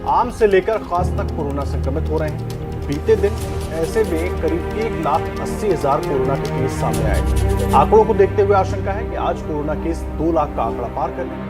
आम से लेकर खास तक कोरोना संक्रमित हो रहे हैं। बीते दिन ऐसे में करीब 1,80,000 कोरोना के केस सामने आए। आंकड़ों को देखते हुए आशंका है कि आज कोरोना केस 2 लाख का आंकड़ा पार करेंगे।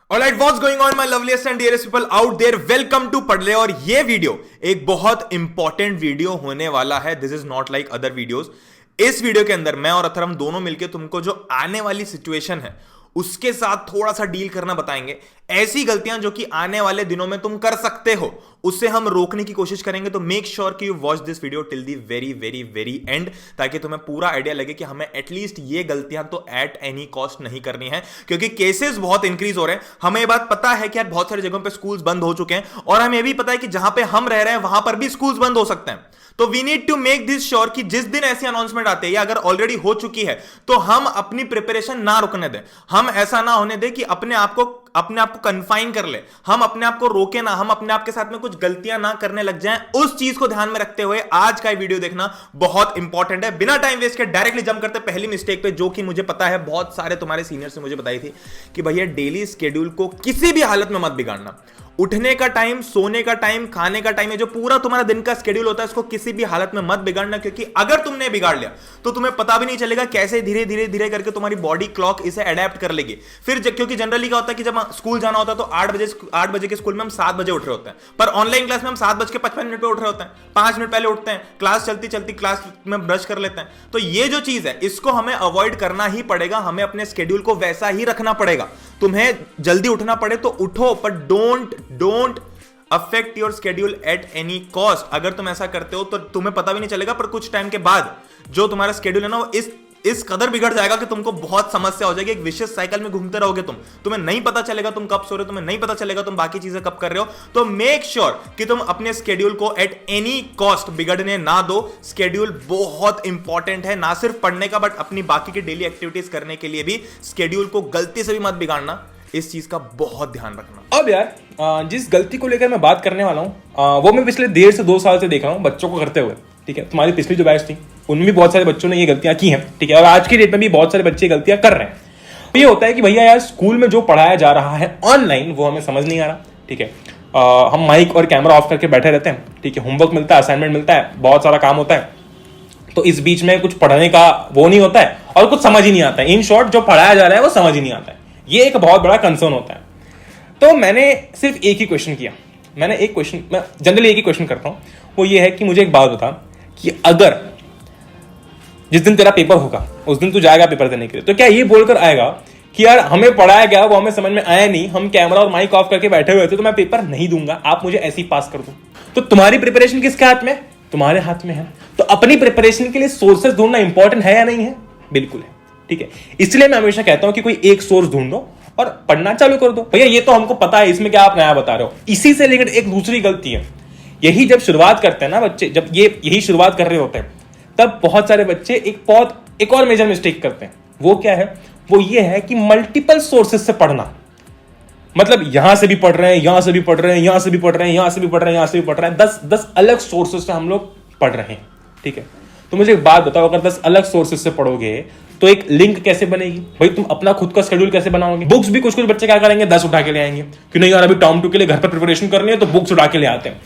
Alright, what's going on my loveliest and dearest people out there? Welcome to पढ़ ले। और ये वीडियो एक बहुत इंपॉर्टेंट वीडियो होने वाला है। This is not like other videos. इस वीडियो के अंदर मैं और अथर्वम दोनों मिलकर तुमको जो आने वाली सिचुएशन है उसके साथ थोड़ा सा डील करना बताएंगे। ऐसी गलतियां जो कि आने वाले दिनों में तुम कर सकते हो उससे हम रोकने की कोशिश करेंगे। तो मेक श्योर कि you watch this video till the very very very and, ताकि तुम्हें पूरा आइडिया लगे कि हमें एटलीस्ट ये गलतियां तो एट एनी कॉस्ट नहीं करनी है, क्योंकि केसेस बहुत इंक्रीज हो रहे हैं। हमें ये बात पता है कि यार बहुत सारी जगहों पे स्कूल्स बंद हो चुके हैं और हमें भी पता है कि जहां पे हम रह रहे हैं वहां पर भी स्कूल्स बंद हो सकते हैं। तो we need to make this sure कि जिस दिन ऐसी अनाउंसमेंट आती है या अगर ऑलरेडी हो चुकी है तो हम अपनी प्रिपरेशन ना रुकने दें। हम ऐसा ना होने दें कि अपने आप को कन्फाइन कर ले, हम अपने आप को रोके ना, हम अपने आप के साथ में कुछ गलतियां ना करने लग जाएं। उस चीज को ध्यान में रखते हुए आज का वीडियो देखना बहुत इंपॉर्टेंट है। बिना टाइम वेस्ट के डायरेक्टली जंप करते पहली मिस्टेक पे, जो कि मुझे पता है बहुत सारे तुम्हारे सीनियर्स ने मुझे बताई थी कि भैया डेली स्केड्यूल को किसी भी हालत में मत बिगाड़ना। उठने का टाइम, सोने का टाइम, खाने का टाइम है, जो पूरा तुम्हारा दिन का स्केड्यूल होता है उसको किसी भी हालत में मत बिगाड़ना, क्योंकि अगर तुमने बिगाड़ लिया तो तुम्हें पता भी नहीं चलेगा कैसे धीरे धीरे धीरे करके तुम्हारी बॉडी क्लॉक इसे अडेप्ट कर लेगी। फिर क्योंकि जनरली क्या होता है कि जब स्कूल जाना होता है तो 8 बजे के स्कूल में हम 7 बजे उठ रहे होते हैं, पर ऑनलाइन क्लास में हम 7:55 पे उठ रहे होते हैं। 5 मिनट पहले उठते हैं, क्लास चलती चलती क्लास में ब्रश कर लेते हैं। तो ये जो चीज है इसको हमें अवॉइड करना ही पड़ेगा। हमें अपने स्केड्यूल को वैसा ही रखना पड़ेगा। तुम्हें जल्दी उठना पड़े तो उठो, पर don't affect your schedule at any cost. अगर तुम ऐसा करते हो तो तुम्हें पता भी नहीं चलेगा, पर कुछ टाइम के बाद जो तुम्हारा स्केड्यूल है ना वो इस कदर बिगड़ जाएगा कि तुमको बहुत समस्या हो जाएगी। एक विशेष साइकिल में घूमते रहोगे तुम्हें नहीं पता चलेगा तुम कब सो रहे हो, तुम्हें नहीं पता चलेगा तुम बाकी चीजें कब कर रहे हो। तो मेक श्योर कि तुम अपने स्केड्यूल को एट एनी कॉस्ट बिगड़ने ना दो। स्केड्यूल बहुत इंपॉर्टेंट है, ना सिर्फ पढ़ने का बट अपनी बाकी की डेली एक्टिविटीज करने के लिए भी। स्केड्यूल को गलती से भी मत बिगाड़ना, इस चीज का बहुत ध्यान रखना। अब यार जिस गलती को लेकर मैं बात करने वाला हूँ वो मैं पिछले 1.5 से 2 साल से देख रहा हूँ बच्चों को करते हुए। ठीक है, तुम्हारी पिछली जो बैच थी उनमें भी बहुत सारे बच्चों ने ये गलतियां की हैं। ठीक है, और आज की डेट में भी बहुत सारे बच्चे गलतियां कर रहे हैं। तो ये होता है कि भैया यार स्कूल में जो पढ़ाया जा रहा है ऑनलाइन वो हमें समझ नहीं आ रहा। ठीक है, हम माइक और कैमरा ऑफ करके बैठे रहते हैं। ठीक है, होमवर्क मिलता है, असाइनमेंट मिलता है, बहुत सारा काम होता है, तो इस बीच में कुछ पढ़ने का वो नहीं होता है और कुछ समझ ही नहीं आता है। इन शॉर्ट जो पढ़ाया जा रहा है वो समझ ही नहीं आता है। ये एक बहुत बड़ा कंसर्न होता है। तो मैंने सिर्फ एक ही क्वेश्चन किया। मैं जनरली एक ही क्वेश्चन करता हूं, वो ये है कि मुझे एक बात बता कि अगर जिस दिन तेरा पेपर होगा उस दिन तू जाएगा पेपर देने के लिए, तो क्या ये बोलकर आएगा कि यार हमें पढ़ाया गया वो हमें समझ में आया नहीं, हम कैमरा और माइक ऑफ करके बैठे हुए थे तो मैं पेपर नहीं दूंगा, आप मुझे ऐसे ही पास कर दो। तो तुम्हारी प्रिपरेशन किसके हाथ में? तुम्हारे हाथ में है। तो अपनी प्रिपरेशन के लिए सोर्सेस ढूंढना इंपॉर्टेंट है या नहीं है? बिल्कुल है। ठीक है, इसलिए मैं हमेशा कहता हूं कि कोई एक सोर्स ढूंढो और पढ़ना चालू कर दो। भैया ये तो हमको पता है, इसमें क्या आप नया बता रहे हो। इसी से लेकर एक दूसरी गलती है, यही जब शुरुआत करते हैं ना बच्चे, जब यही शुरुआत कर रहे होते हैं तब बहुत सारे बच्चे एक और मेजर मिस्टेक करते हैं। वो क्या है? वो ये है कि मल्टीपल सोर्सेस से पढ़ना। मतलब यहां से भी पढ़ रहे हैं, यहां से भी पढ़ रहे हैं, यहां से भी पढ़ रहे हैं, यहां से भी पढ़ रहे हैं, यहां से भी पढ़ रहे हैं। 10 अलग सोर्सेस से हम लोग पढ़ रहे हैं। ठीक है, तो मुझे एक बात बताओ, अगर 10 अलग सोर्सेस से पढ़ोगे तो एक लिंक कैसे बनेगी? भाई तुम अपना खुद का शेड्यूल कैसे बनाओगे? बुक्स भी कुछ बच्चे क्या करेंगे, 10 उठा के ले आएंगे कि नहीं यार अभी टर्म 2 के लिए घर पर प्रिपरेशन करनी है तो बुक्स उठा के ले आते हैं।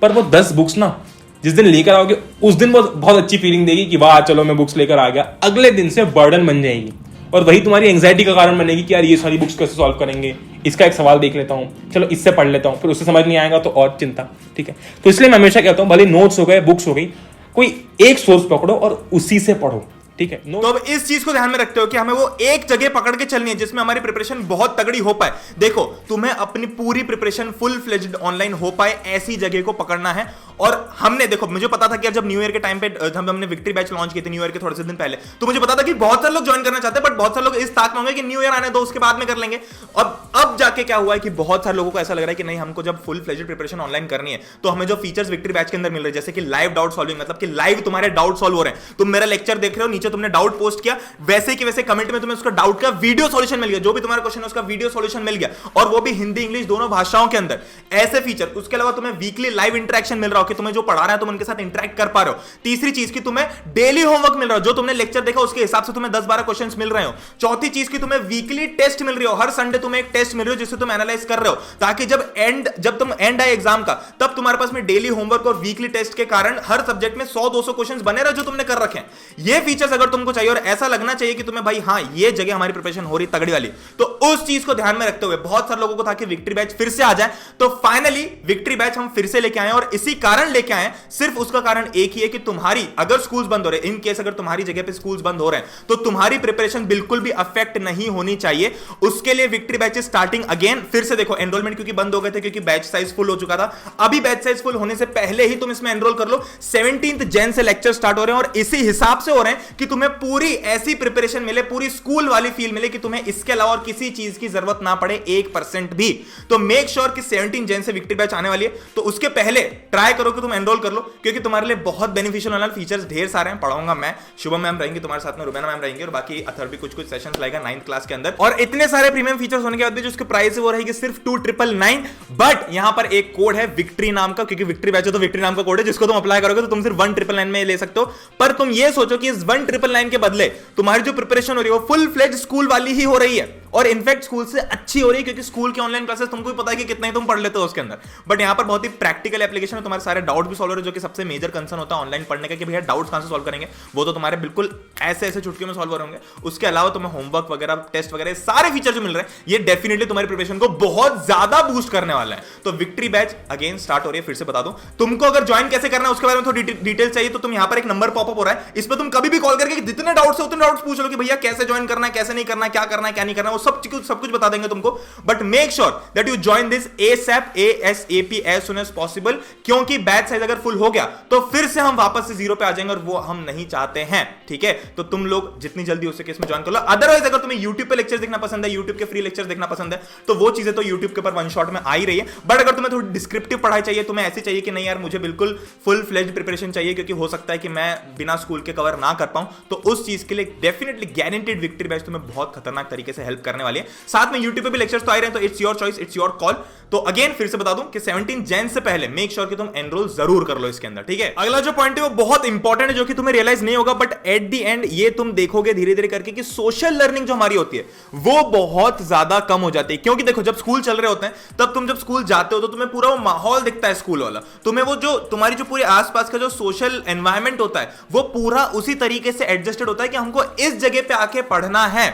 पर वो 10 बुक्स ना जिस दिन लेकर आओगे उस दिन वो बहुत अच्छी फीलिंग देगी कि वाह चलो मैं बुक्स लेकर आ गया। अगले दिन से बर्डन बन जाएगी और वही तुम्हारी एंग्जाइटी का कारण बनेगी कि यार ये सारी बुक्स कैसे सॉल्व करेंगे, इसका एक सवाल देख लेता हूँ, चलो इससे पढ़ लेता हूँ, फिर उससे समझ नहीं आएगा तो और चिंता। ठीक है, तो इसलिए मैं हमेशा कहता हूँ भले नोट्स हो गए, बुक्स हो गई, कोई एक सोर्स पकड़ो और उसी से पढ़ो। ठीक है, तो अब इस चीज को ध्यान में रखते हो कि हमें वो एक जगह पकड़ के चलनी है जिसमें हमारी प्रिपरेशन बहुत तगड़ी हो पाए। देखो, तुम्हें अपनी पूरी प्रिपरेशन फुल फ्लेज्ड ऑनलाइन हो पाए ऐसी जगह को पकड़ना है। और हमने देखो, मुझे पता था कि जब न्यू ईयर के टाइम पे जब हमने विक्ट्री बैच लॉन्च की थी न्यू ईयर के थोड़े से दिन पहले, तो मुझे पता था कि बहुत सारे लोग ज्वाइन करना चाहते हैं, बट बहुत सारे लोग इस ताक में होंगे कि न्यू ईयर आने दो उसके बाद में कर लेंगे। अब जाके क्या हुआ है कि बहुत सारे लोगों को ऐसा लग रहा है कि नहीं, हमको जब फुल फ्लेज्ड प्रिपरेशन ऑनलाइन करनी है तो हमें जो फीचर्स विक्ट्री बैच के अंदर मिल रहे हैं, जैसे कि लाइव डाउट सॉल्विंग, मतलब कि लाइव तुम्हारे डाउट सॉल्व हो रहे हैं। तुम मेरा लेक्चर देख रहे हो, नीचे तुमने डाउट पोस्ट किया, वैसे कि वैसे कमेंट में तुम्हें उसका डाउट का वीडियो सॉल्यूशन मिल गया, जो भी तुम्हारा क्वेश्चन है उसका वीडियो सॉल्यूशन मिल गया, और वो भी हिंदी इंग्लिश दोनों भाषाओं के अंदर। ऐसे फीचर, उसके अलावा तुम्हें वीकली लाइव इंटरेक्शन मिल रहा कि तुम्हें जो पढ़ा रहा है तुम उनके साथ इंटरेक्ट कर पा रहे हो। तीसरी चीज की तुम्हें डेली होमवर्क मिल रहा है, जो तुमने लेक्चर देखा उसके हिसाब से तुम्हें 10-12 क्वेश्चंस मिल रहे हो। चौथी चीज की तुम्हें वीकली टेस्ट मिल रही हो, हर संडे तुम्हें एक टेस्ट मिल रही हो जिससे तुम एनालाइज कर रहे हो, ताकि जब तुम एंड आए एग्जाम का तब तुम्हारे पास में डेली होमवर्क और वीकली टेस्ट के कारण हर सब्जेक्ट में 100-200 क्वेश्चंस बने रहे जो तुमने कर रखे हैं। ये फीचर्स अगर तुमको चाहिए और ऐसा लगना चाहिए कि तुम्हें भाई हाँ ये जगह हमारी प्रिपरेशन हो रही तगड़ी वाली, तो उस चीज को ध्यान में रखते हुए बहुत सारे लोगों को था कि विक्ट्री बैच फिर से आ जाए, तो फाइनली विक्ट्री बैच हम फिर से लेके आए और इसी कारण लेके आए। सिर्फ उसका कारण एक ही है कि तुम्हारी अगर स्कूल्स बंद हो रहे, इन केस अगर तुम्हारी जगह पे स्कूल्स बंद हो रहे हैं तो तुम्हारी प्रिपरेशन बिल्कुल भी अफेक्ट नहीं होनी चाहिए। उसके लिए विक्ट्री बैच स्टार्टिंग अगेन। फिर से देखो एनरोलमेंट क्योंकि बंद हो गए थे, क्योंकि बैच साइज फुल हो चुका था। अभी बैच साइज फुल होने से पहले ही तुम इसमें एनरोल कर लो। 17 जन से लेक्चर स्टार्ट हो रहे हैं और इसी हिसाब से हो रहे हैं कि तुम्हें पूरी ऐसी प्रिपरेशन मिले, पूरी स्कूल वाली फील मिले कि तुम्हें इसके अलावा और किसी चीज की जरूरत ना पड़े 1% भी। तो मेक श्योर कि 17 जन से विक्ट्री बैच आने वाली है, तो उसके पहले ट्राई करो कि तुम एनरोल कर लो, क्योंकि तुम्हारे लिए बहुत बेनिफिशियल वाला फीचर्स ढेर सारे हैं। पढ़ाऊंगा मैं, शुभम मैम रहेंगे तुम्हारे साथ में, रुबैना मैम रहेंगे और बाकी अथर भी कुछ सेशंस लाएगा 9th क्लास के अंदर। और इतने सारे प्रीमियम फीचर्स होने के बाद भी जो उसकी प्राइस है वो रहेगी सिर्फ 2999। बट यहां पर एक कोड है विक्ट्री नाम का, क्योंकि विक्ट्री बैच है तो विक्ट्री नाम का कोड है, जिसको तुम अप्लाई करोगे तो तुम सिर्फ 1999 में ले सकते हो। पर तुम ये सोचो कि इस 1999 के बदले तुम्हारी जो प्रिपरेशन हो रही है वो फुल फ्लेज स्कूल वाली ही हो रही है, और इनफैक्ट स्कूल से अच्छी हो रही है, क्योंकि स्कूल के ऑनलाइन क्लासेस तुमको भी पता है कि कितना ही तुम पढ़ लेते हो उसके अंदर। बट यहां पर बहुत ही प्रैक्टिकल एप्लीकेशन है, तुम्हारे सारे डाउट भी सॉल्व हो रहे हैं, जो कि सबसे मेजर कंसर्न होता है ऑनलाइन पढ़ने का कि भैया डाउट्स कहां से सॉल्व करेंगे। वो तो तुम्हारे बिल्कुल ऐसे ऐसे चुटकियों में सॉल्व हो होंगे। उसके अलावा तुम्हें होमवर्क वगैरह, टेस्ट वगैरह सारे फीचर जो मिल रहे हैं ये डेफिनेटली तुम्हारी प्रिपरेशन को बहुत ज्यादा बूस्ट करने वाला है। तो विक्ट्री बैच अगेन स्टार्ट हो रही है, फिर से बता दूं। तुमको अगर ज्वाइन कैसे करना है उसके बारे में थोड़ी डिटेल चाहिए तो तुम यहां पर एक नंबर पॉपअप हो रहा है, इस पर तुम कभी भी कॉल करके जितने डाउट्स है उतने डाउट्स पूछ लो कि भैया कैसे ज्वाइन करना है, कैसे नहीं करना है, क्या करना है, क्या नहीं करना है, वो सब कुछ बता देंगे तुमको। But make sure that you join this ASAP as soon as possible, क्योंकि बैच साइज अगर फुल हो गया तो फिर से हम वापस से जीरो पे आ जाएंगे और वो हम नहीं चाहते हैं। ठीक है, तो तुम लोग जितनी जल्दी हो सके इसमें ज्वाइन कर लो। अदरवाइज अगर तुम्हें YouTube पे लेक्चर्स देखना पसंद है, YouTube के फ्री लेक्चर्स देखना पसंद है, तो वो चीजें तो YouTube के ऊपर वन शॉट में आ ही रही है। बट अगर तुम्हें थोड़ी डिस्क्रिप्टिव पढ़ाई चाहिए, तुम्हें ऐसी चाहिए कि नहीं यार मुझे बिल्कुल फुल फ्लेज्ड प्रिपरेशन चाहिए, क्योंकि हो सकता है कि मैं बिना स्कूल के कवर ना कर पाऊं, तो उस चीज के लिए डेफिनेटली गारंटीड विक्ट्री बैच तुम्हें बहुत खतरनाक तरीके से हेल्प करने वाली है। साथ में YouTube पे भी लेक्चर्स तो आ रहे हैं, तो it's your choice, it's your call. तो अगेन फिर से बता दूं कि 17 जन से पहले मेक श्योर कि तुम एनरोल जरूर कर लो इसके अंदर। ठीक है, अगला जो पॉइंट है वो बहुत इंपॉर्टेंट है, जो कि तुम्हें रियलाइज नहीं होगा, बट एट द एंड ये तुम देखोगे धीरे धीरे करके कि सोशल लर्निंग जो हमारी होती है वो बहुत ज्यादा कम हो जाती है। क्योंकि देखो जब स्कूल चल रहे होते हैं तब तुम जब स्कूल जाते हो तो तुम्हें पूरा वो माहौल दिखता है स्कूल वाला, तुम्हें वो जो तुम्हारी जो पूरे आसपास का जो सोशल एनवायरनमेंट होता है वो पूरा उसी तरीके से एडजस्टेड होता है कि हमको इस जगह पे आके पढ़ना है।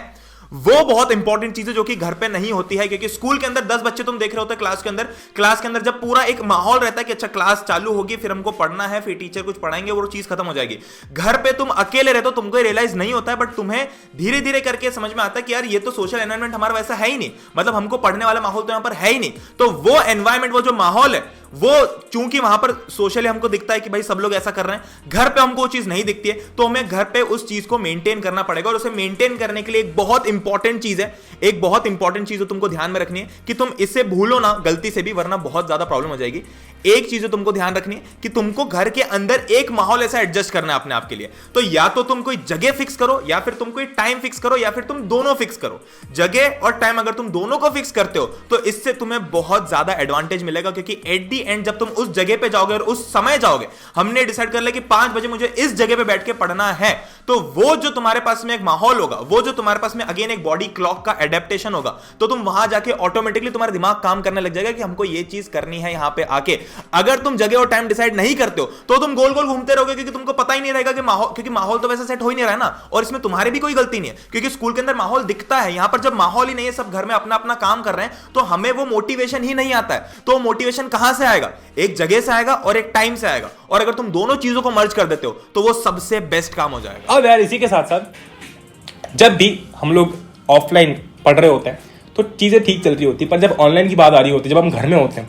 वो बहुत इंपॉर्टेंट चीज है जो कि घर पे नहीं होती है, क्योंकि स्कूल के अंदर 10 बच्चे तुम देख रहे होते हैं क्लास के अंदर जब पूरा एक माहौल रहता है कि अच्छा क्लास चालू होगी, फिर हमको पढ़ना है, फिर टीचर कुछ पढ़ाएंगे, वो चीज खत्म हो जाएगी। घर पे तुम अकेले रहते हो, तुमको रियलाइज नहीं होता है, बट तुम्हें धीरे धीरे करके समझ में आता है कि यार ये तो सोशल एनवायरनमेंट हमारा वैसा है ही नहीं, मतलब हमको पढ़ने वाला माहौल तो यहां पर है ही नहीं। तो वो एनवायरनमेंट, वो जो माहौल है, वो चूंकि वहां पर सोशली हमको दिखता है कि भाई सब लोग ऐसा कर रहे हैं, घर पे हमको वो चीज नहीं दिखती है, तो हमें घर पे उस चीज को मेंटेन करना पड़ेगा। और उसे मेंटेन करने के लिए एक बहुत इंपॉर्टेंट चीज है, एक बहुत इंपॉर्टेंट चीज तुमको ध्यान में रखनी है कि तुम इसे भूलो ना गलती से भी, वरना बहुत ज्यादा प्रॉब्लम हो जाएगी। एक चीज तुमको ध्यान रखनी है कि तुमको घर के अंदर एक माहौल ऐसा एडजस्ट करना है अपने आप के लिए। तो या तो तुम कोई जगह फिक्स करो, या फिर तुम कोई टाइम फिक्स करो, या फिर तुम दोनों फिक्स करो। जगह और टाइम अगर तुम दोनों को फिक्स करते हो तो इससे तुम्हें बहुत ज्यादा एडवांटेज मिलेगा, क्योंकि एट दी एंड जब तुम उस जगह पे जाओगे और उस समय जाओगे, हमने डिसाइड कर लिया कि 5 बजे मुझे इस जगह पे बैठ के पढ़ना है, तो वो जो तुम्हारे पास में एक माहौल होगा, वो जो तुम्हारे पास में अगेन एक बॉडी क्लॉक का एडेप्टेशन होगा, तो तुम वहां जाके ऑटोमेटिकली तुम्हारा दिमाग काम करने लग जाएगा कि हमको ये चीज करनी है यहां पे आके। अगर तुम जगह और टाइम डिसाइड नहीं करते हो तो तुम गोल गोल घूमते रहोगे, क्योंकि तुमको पता ही नहीं रहेगा कि माहौल, क्योंकि माहौल तो वैसे सेट हो ही नहीं रहा है ना, और इसमें तुम्हारी भी कोई गलती नहीं है, क्योंकि स्कूल के अंदर माहौल दिखता है। यहां पर जब माहौल ही नहीं है, सब घर में अपना अपना काम कर रहे हैं, तो हमें वो मोटिवेशन ही नहीं आता है। तो मोटिवेशन कहां से आएगा? एक जगह से आएगा और एक टाइम से आएगा, और अगर तुम दोनों चीजों को मर्ज कर देते हो तो वो सबसे बेस्ट काम हो जाएगा। अब यार इसी के साथ साथ जब भी हम लोग ऑफलाइन पढ़ रहे होते हैं तो चीजें ठीक चल रही होती है, पर जब ऑनलाइन की बात आ रही होती है, जब हम घर में होते हैं,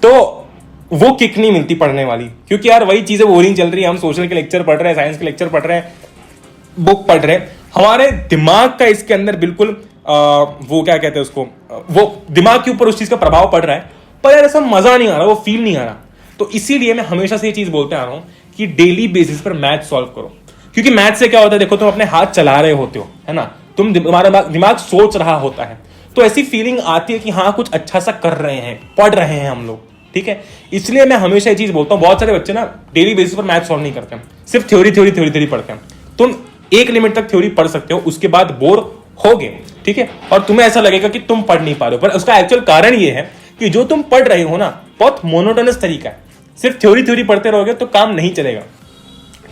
तो वो किक नहीं मिलती पढ़ने वाली, क्योंकि यार वही चीजें बोरिंग चल रही है। हम सोशल के लेक्चर पढ़ रहे हैं, साइंस के लेक्चर पढ़ रहे हैं, बुक पढ़ रहे हैं, हमारे दिमाग का इसके अंदर बिल्कुल वो क्या कहते हैं उसको, वो दिमाग के ऊपर उस चीज का प्रभाव पड़ रहा है, पर यार ऐसा मजा नहीं आ रहा, वो फील नहीं आ रहा। तो इसीलिए मैं हमेशा से ये चीज बोलते आ रहा हूं कि डेली बेसिस पर मैथ सॉल्व करो, क्योंकि मैथ से क्या होता है, देखो तुम अपने हाथ चला रहे होते हो, है ना, तुम्हारा दिमाग सोच रहा होता है, तो ऐसी फीलिंग आती है कि हाँ कुछ अच्छा सा कर रहे हैं, पढ़ रहे हैं हम लोग, ठीक है, इसलिए मैं हमेशा ये चीज बोलता हूँ, बहुत सारे बच्चे ना डेली बेसिस पर मैथ सॉल्व नहीं करते हैं, सिर्फ थ्योरी पढ़ते हैं। तुम एक लिमिट तक थ्योरी पढ़ सकते हो, उसके बाद बोर होगे, ठीक है, और तुम्हें ऐसा लगेगा कि तुम पढ़ नहीं पा रहे हो, पर उसका एक्चुअल कारण ये है कि जो तुम पढ़ रहे हो ना बहुत मोनोटोनस तरीका है, सिर्फ थ्योरी पढ़ते रहोगे तो काम नहीं चलेगा,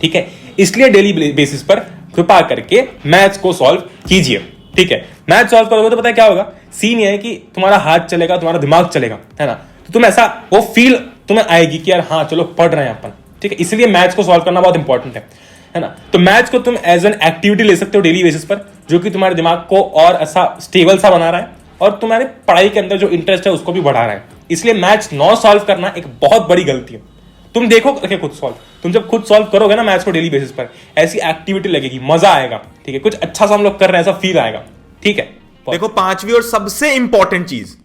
ठीक है। इसलिए डेली बेसिस पर कृपा करके मैथ्स को सॉल्व कीजिए, ठीक है। मैथ सॉल्व करोगे तो पता है क्या होगा, सीन ये है कि तुम्हारा हाथ चलेगा, तुम्हारा दिमाग चलेगा, है ना, तो तुम ऐसा वो फील तुम्हें आएगी कि यार हाँ चलो पढ़ रहे हैं अपन, ठीक है। इसलिए मैथ्स को सॉल्व करना बहुत इंपॉर्टेंट है ना। तो मैथ्स को तुम एज एन एक्टिविटी ले सकते हो डेली बेसिस पर, जो कि तुम्हारे दिमाग को और ऐसा स्टेबल सा बना रहा है और तुम्हारे पढ़ाई के अंदर जो इंटरेस्ट है उसको भी बढ़ा रहा है। इसलिए मैथ्स न सॉल्व करना एक बहुत बड़ी गलती है। तुम देखो करके खुद सॉल्व, तुम जब खुद सॉल्व करोगे ना मैथ्स को डेली बेसिस पर, ऐसी एक्टिविटी लगेगी, मजा आएगा, ठीक है, कुछ अच्छा सा हम लोग कर रहे हैं ऐसा फील आएगा, ठीक है। देखो पांचवी और सबसे इंपॉर्टेंट चीज,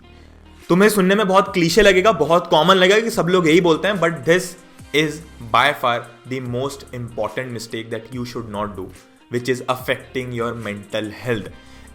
तुम्हें सुनने में बहुत क्लीशे लगेगा, बहुत कॉमन लगेगा कि सब लोग यही बोलते हैं, but this is by far the most important mistake that you should not do, which is affecting your mental health.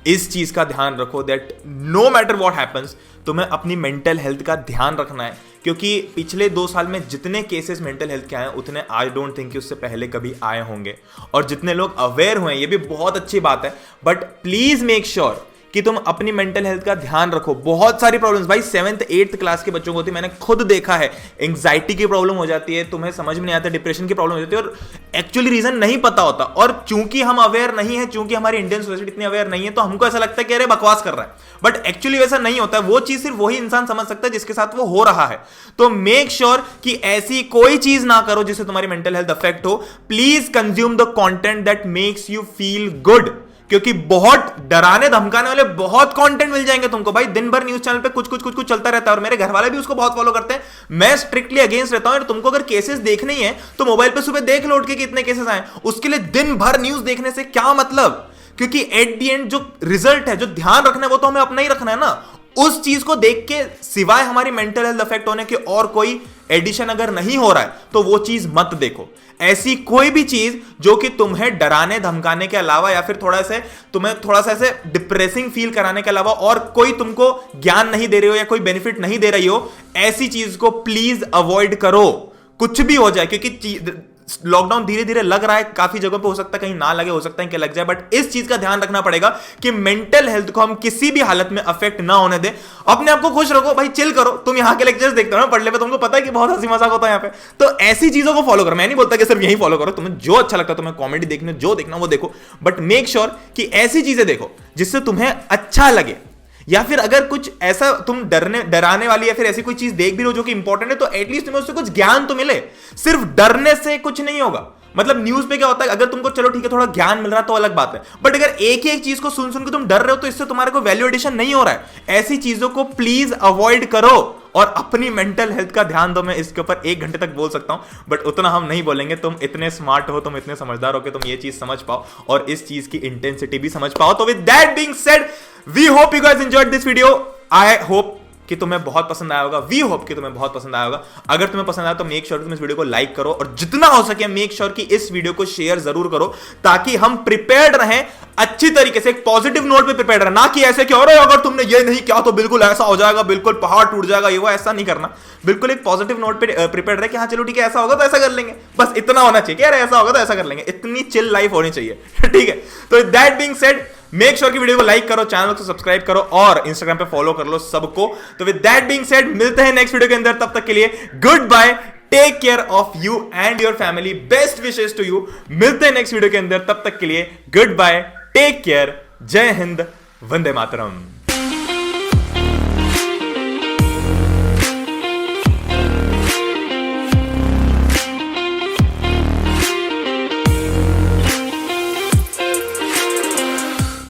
इस चीज का ध्यान रखो that no matter what happens, तुम्हें अपनी मेंटल हेल्थ का ध्यान रखना है, क्योंकि पिछले 2 साल में जितने केसेस मेंटल हेल्थ के आए उतने आई डोंट थिंक कि उससे पहले कभी आए होंगे। और जितने लोग अवेयर हुए ये भी बहुत अच्छी बात है, बट प्लीज मेक श्योर कि तुम अपनी मेंटल हेल्थ का ध्यान रखो। बहुत सारी प्रॉब्लम्स भाई 7th 8th क्लास के बच्चों को होती है, मैंने खुद देखा है। एंग्जाइटी की प्रॉब्लम हो जाती है, तुम्हें समझ में नहीं आता, डिप्रेशन की प्रॉब्लम हो जाती है और एक्चुअली रीजन नहीं पता होता। और चूंकि हम अवेयर नहीं है, चूंकि हमारी इंडियन सोसाइटी इतनी अवेयर नहीं है, तो हमको ऐसा लगता है कि अरे बकवास कर रहा है, बट एक्चुअली वैसा नहीं होता है। वो चीज सिर्फ वही इंसान समझ सकता है जिसके साथ वो हो रहा है। तो मेक श्योर कि ऐसी कोई चीज ना करो जिससे तुम्हारी मेंटल हेल्थ अफेक्ट हो। Please consume the content that makes you feel good, क्योंकि बहुत डराने धमकाने वाले बहुत कंटेंट मिल जाएंगे तुमको भाई। दिन भर न्यूज चैनल पे कुछ चलता रहता है और मेरे घर वाले भी उसको बहुत फॉलो करते हैं। मैं स्ट्रिक्टली अगेंस्ट रहता हूं। तुमको अगर केसेस देखने ही है तो मोबाइल पे सुबह देख लो उठ के कितने केसेस आए, उसके लिए दिन भर न्यूज देखने से क्या मतलब, क्योंकि एट द एंड जो रिजल्ट है, जो ध्यान रखना है, वो तो हमें अपना ही रखना है ना। उस चीज को देख के सिवाय हमारी मेंटल हेल्थ अफेक्ट होने के और कोई एडिशन अगर नहीं हो रहा है तो वो चीज मत देखो। ऐसी कोई भी चीज जो कि तुम्हें डराने धमकाने के अलावा या फिर तुम्हें थोड़ा सा ऐसे डिप्रेसिंग फील कराने के अलावा और कोई तुमको ज्ञान नहीं दे रही हो या कोई बेनिफिट नहीं दे रही हो, ऐसी चीज को प्लीज अवॉइड करो। कुछ भी हो जाए, क्योंकि लॉकडाउन धीरे धीरे लग रहा है, काफी जगहों पे हो सकता है कहीं ना लगे, हो सकता है कि लग जाए, बट इस चीज का ध्यान रखना पड़ेगा कि मेंटल हेल्थ को हम किसी भी हालत में अफेक्ट ना होने दें। अपने आप को खुश रखो भाई, चिल करो। तुम यहाँ के लेक्चर्स देखते हो ना पढ़ ले पे, तुमको पता है कि बहुत हंसी मजाक होता है यहाँ पे, तो ऐसी चीजों को फॉलो करो। मैं नहीं बोलता कि सिर्फ यही फॉलो करो, तुम्हें जो अच्छा लगता है, तुम्हें कॉमेडी देखने जो देखना वो देखो, बट मेक श्योर कि ऐसी चीजें देखो जिससे तुम्हें अच्छा लगे। या फिर अगर कुछ ऐसा तुम डराने वाली या फिर ऐसी कोई चीज देख भी रहे हो जो कि इंपॉर्टेंट है, तो एटलीस्ट तुम्हें उससे कुछ ज्ञान तो मिले। सिर्फ डरने से कुछ नहीं होगा। मतलब न्यूज पे क्या होता है, अगर तुमको चलो ठीक है थोड़ा ज्ञान मिल रहा है तो अलग बात है, बट अगर एक ही एक चीज को सुन के तुम डर रहे हो तो इससे तुम्हारे को वैल्यू एडिशन नहीं हो रहा है। ऐसी चीजों को प्लीज अवॉइड करो और अपनी मेंटल हेल्थ का ध्यान दो। मैं इसके ऊपर 1 घंटे तक बोल सकता हूं, बट उतना हम नहीं बोलेंगे। तुम इतने स्मार्ट हो, तुम इतने समझदार हो कि तुम ये चीज समझ पाओ और इस चीज की इंटेंसिटी भी समझ पाओ। तो with that being said, we hope you guys enjoyed this video. I hope कि तुम्हें बहुत पसंद आया होगा। वी होप कि तुम्हें बहुत पसंद आया होगा। अगर तुम्हें पसंद आया तो मेक श्योर तुम इस वीडियो को लाइक करो और जितना हो सके मेक श्योर कि इस वीडियो को शेयर जरूर करो, ताकि हम प्रिपेयर्ड रहें अच्छी तरीके से, एक पॉजिटिव नोट पे प्रिपेयर्ड रहें। ना कि ऐसे कि अरे अगर तुमने ये नहीं किया तो बिल्कुल ऐसा हो जाएगा, बिल्कुल पहाड़ टूट जाएगा, ये वो, ऐसा नहीं करना। बिल्कुल एक पॉजिटिव नोट पे प्रिपेयर्ड रहे कि हाँ चलो ठीक है ऐसा होगा तो ऐसा कर लेंगे, बस इतना होना चाहिए कि अरे ऐसा होगा तो ऐसा कर लेंगे। इतनी चिल लाइफ होनी चाहिए, ठीक है। तो that being said, make sure कि वीडियो को लाइक करो, चैनल को सब्सक्राइब करो और इंस्टाग्राम पे फॉलो कर लो सबको। तो विद दैट बीइंग सेड, मिलते हैं नेक्स्ट वीडियो के अंदर। तब तक के लिए good bye, take care of you and your family, best wishes to you. मिलते हैं नेक्स्ट वीडियो के अंदर, तब तक के लिए गुड बाय, टेक केयर, जय हिंद, वंदे मातरम।